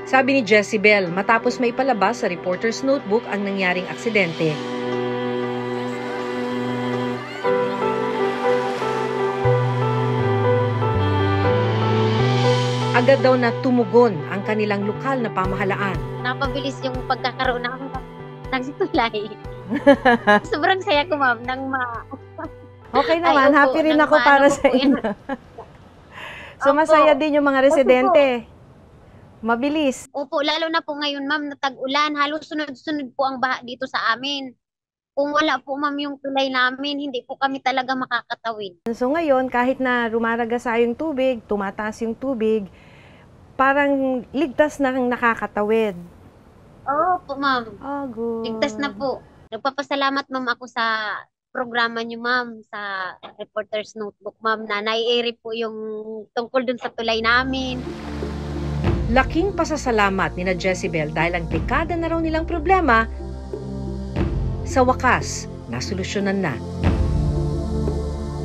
Sabi ni Jezebel matapos may palabas sa reporter's notebook ang nangyaring aksidente. Agad daw na tumugon ang kanilang lokal na pamahalaan. Napabilis yung pagkakaroon ng tulay. Sobrang saya ko, ma'am, Okay naman, opo, happy rin ako para sa po yan. inyo. So Opo. masaya din yung mga residente. Mabilis. Opo, lalo na po ngayon, ma'am, na tag-ulan. Halos sunod-sunod po ang baha dito sa amin. Kung wala po, ma'am, yung tulay namin, hindi po kami talaga makakatawid. So ngayon, kahit na rumaragasa yung tubig, tumataas yung tubig, parang ligtas na kang nakakatawid. Opo, ma'am. Oh, good. Ligtas na po. Nagpapasalamat, ma'am, ako sa programa niyo, ma'am, sa Reporter's Notebook, ma'am, na nai-air po yung tungkol dun sa tulay namin. Laking pasasalamat ni na Jezebel dahil ang dekada na raw nilang problema, sa wakas, nasolusyonan na.